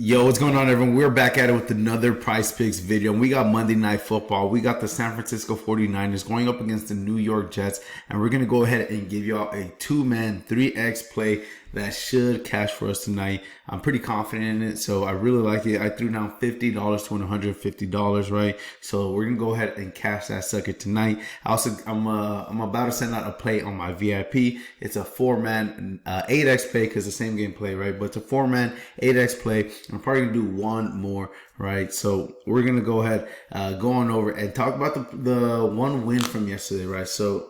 Yo, what's going on, everyone? We're back at it with another Prize Picks video. And we got Monday Night Football. We got the San Francisco 49ers going up against the New York Jets. And we're going to go ahead and give y'all a 2-man, 3X play that should cash for us tonight. I'm pretty confident in it, so I really like it. I threw down $50 to $150, right? So we're going to go ahead and cash that sucker tonight. I'm about to send out a play on my VIP. It's a 4-man, 8X play because the same game play, right? But it's a 4-man, 8X play. I'm probably gonna do one more, right? So we're gonna go ahead, go on over and talk about the one win from yesterday, right? So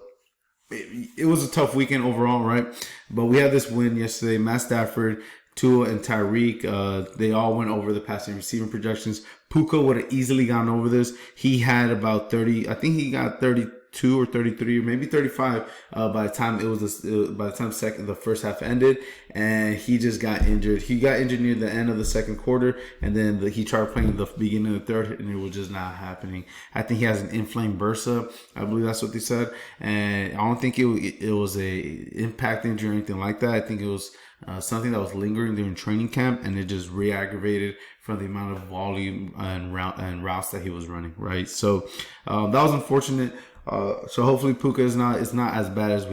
it was a tough weekend overall, right? But we had this win yesterday. Matt Stafford, Tua, and Tyreek, they all went over the passing receiving projections. Puka would have easily gone over this. He had about 30. I think he got 32 or 33 or maybe 35 by the time the first half ended, and he just got injured. He got injured near the end of the second quarter, and then he tried playing the beginning of the third, and it was just not happening. I think he has an inflamed bursa. I believe that's what they said, and I don't think it was a impact injury or anything like that. I think it was something that was lingering during training camp, and it just re-aggravated from the amount of volume and routes that he was running, right? So that was unfortunate. So hopefully Puka is not as bad as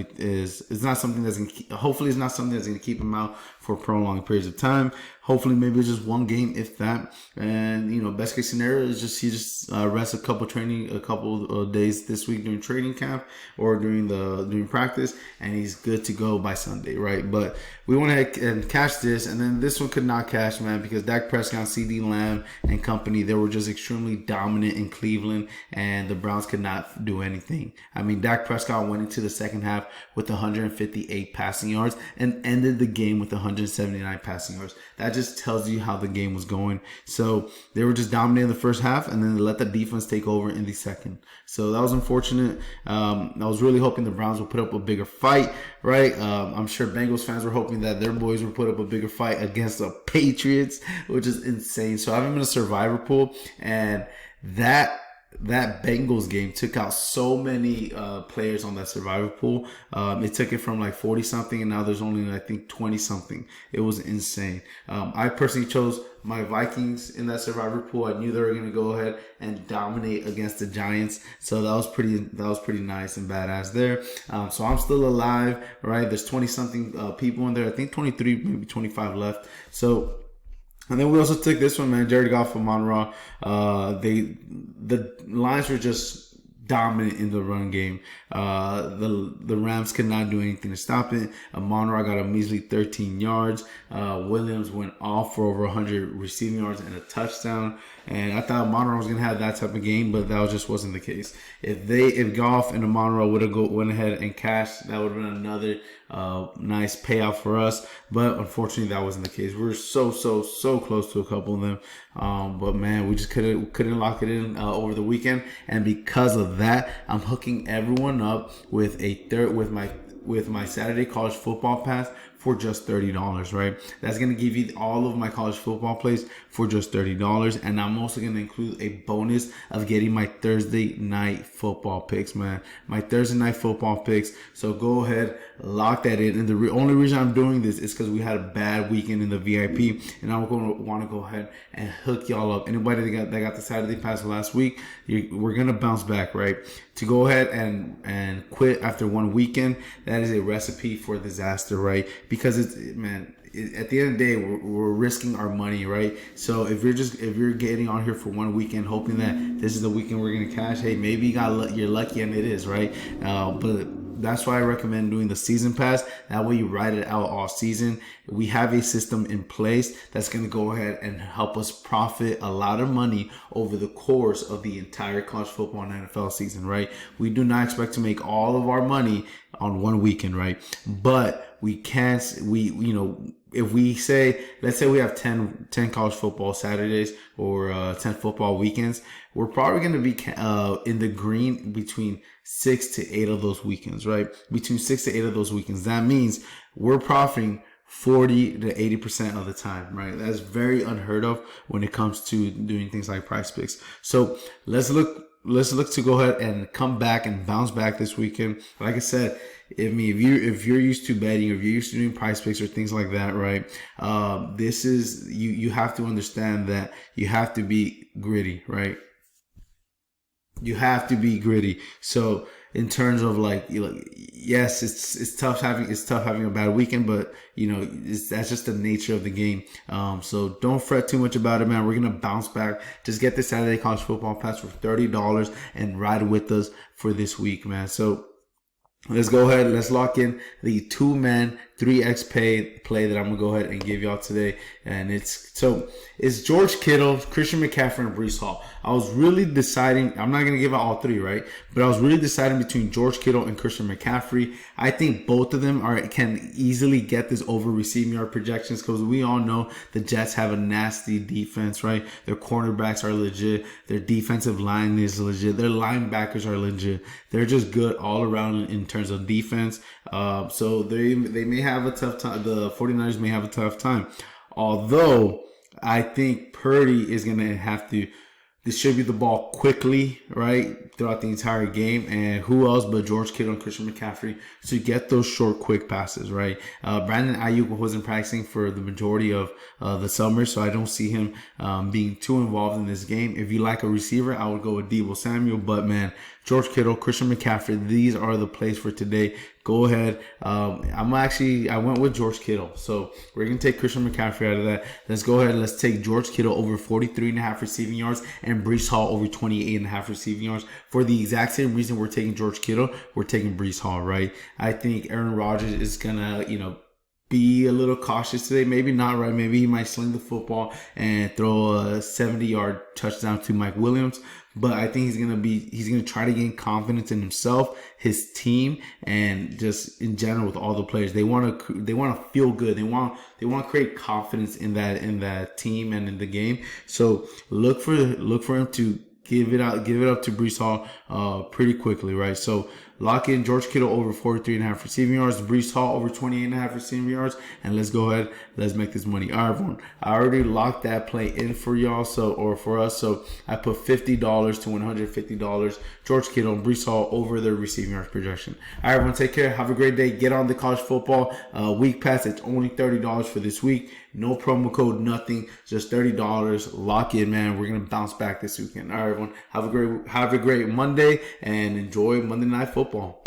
it's not something that's hopefully it's not something that's gonna keep him out for prolonged periods of time. Hopefully maybe it's just one game, if that. And best case scenario is he just rests a couple of days this week during training camp or during practice, and he's good to go by Sunday, right? But we went ahead and cashed this, and then this one could not cash, man, because Dak Prescott, CD Lamb, and company, they were just extremely dominant in Cleveland, and the Browns could not do anything. I mean, Dak Prescott went into the second half with 158 passing yards and ended the game with 179 passing yards. That just tells you how the game was going. So they were just dominating the first half, and then they let the defense take over in the second. So that was unfortunate. I was really hoping the Browns would put up a bigger fight, right? I'm sure Bengals fans were hoping that their boys would put up a bigger fight against the Patriots, which is insane. So I have them in a survivor pool, and that Bengals game took out so many players on that survivor pool. It took it from like 40 something, and now there's only, I think, 20 something. It was insane. I personally chose my Vikings in that survivor pool. I knew they were going to go ahead and dominate against the Giants. So that was pretty nice and badass there. So I'm still alive, right? There's 20 something people in there. I think 23, maybe 25 left. So, and then we also took this one, man. Jared Goff from Monroe. The Lions were just dominant in the run game. The Rams could not do anything to stop it. Monroe got a measly 13 yards. Williams went off for over 100 receiving yards and a touchdown. And I thought Monroe was gonna have that type of game, but that just wasn't the case. If Goff and Monroe would have went ahead and cashed, that would have been another nice payout for us. But unfortunately, that wasn't the case. We were so close to a couple of them, but man, we just couldn't lock it in over the weekend. And because of that, I'm hooking everyone up with my Saturday college football pass for just $30, right? That's going to give you all of my college football plays for just $30. And I'm also going to include a bonus of getting my Thursday night football picks, man. My Thursday night football picks. So go ahead, lock that in. And the only reason I'm doing this is because we had a bad weekend in the VIP. And I'm going to want to go ahead and hook y'all up. Anybody that got the Saturday pass last week, we're going to bounce back, right? To go ahead and quit after one weekend, that is a recipe for disaster, right? Because at the end of the day, we're risking our money, right? So if you're getting on here for one weekend hoping that this is the weekend we're gonna cash, hey, maybe you're lucky, and it is, right? But that's why I recommend doing the season pass. That way you ride it out all season. We have a system in place that's going to go ahead and help us profit a lot of money over the course of the entire college football and NFL season, right? We do not expect to make all of our money on one weekend, right? But we can't, if we say, let's say we have 10 college football Saturdays or 10 football weekends, we're probably going to be in the green between 6 to 8 of those weekends, right? Between 6 to 8 of those weekends. That means we're profiting 40 to 80% of the time, right? That's very unheard of when it comes to doing things like Prize Picks. So let's look let's look to go ahead and come back and bounce back this weekend. Like I said, if you're used to betting, or if you're used to doing price picks or things like that, right? This is you have to understand that you have to be gritty, right? You have to be gritty. So in terms of like, yes, it's tough having a bad weekend, but that's just the nature of the game. So don't fret too much about it, man. We're gonna bounce back. Just get the Saturday College Football Pass for $30 and ride with us for this week, man. So let's go ahead. Let's lock in the 2-man 3x play that I'm gonna go ahead and give y'all today, and it's George Kittle, Christian McCaffrey, and Breece Hall. I was really deciding. I'm not gonna give out all three, right? But I was really deciding between George Kittle and Christian McCaffrey. I think both of them can easily get this over receiving yard projections, because we all know the Jets have a nasty defense, right? Their cornerbacks are legit. Their defensive line is legit. Their linebackers are legit. They're just good all around in terms of defense. So they may have a tough time. The 49ers may have a tough time. Although I think Purdy is going to have to distribute the ball quickly, right, throughout the entire game. And who else but George Kittle and Christian McCaffrey to get those short, quick passes, right? Brandon Ayuk wasn't practicing for the majority of the summer, so I don't see him being too involved in this game. If you like a receiver, I would go with Deebo Samuel. But, man, George Kittle, Christian McCaffrey, these are the plays for today. Go ahead. I went with George Kittle. So we're going to take Christian McCaffrey out of that. Let's go ahead. Let's take George Kittle over 43.5 receiving yards and Breece Hall over 28.5 receiving yards. For the exact same reason we're taking George Kittle, we're taking Breece Hall, right? I think Aaron Rodgers is going to, be a little cautious today. Maybe not, right? Maybe he might sling the football and throw a 70-yard touchdown to Mike Williams. But I think he's gonna try to gain confidence in himself, his team, and just in general with all the players. They want to feel good. They want to create confidence in that team and in the game. So look for him to give it up to Breece Hall pretty quickly, right? So lock in George Kittle over 43.5 receiving yards, Breece Hall over 28.5 receiving yards, and let's go ahead. Let's make this money. All right, everyone. I already locked that play in for y'all, for us. So I put $50 to $150. George Kittle and Breece Hall over their receiving yards projection. All right, everyone. Take care. Have a great day. Get on the college football week pass. It's only $30 for this week. No promo code, nothing. Just $30. Lock in, man. We're gonna bounce back this weekend. All right, everyone. Have a great Monday and enjoy Monday Night Football.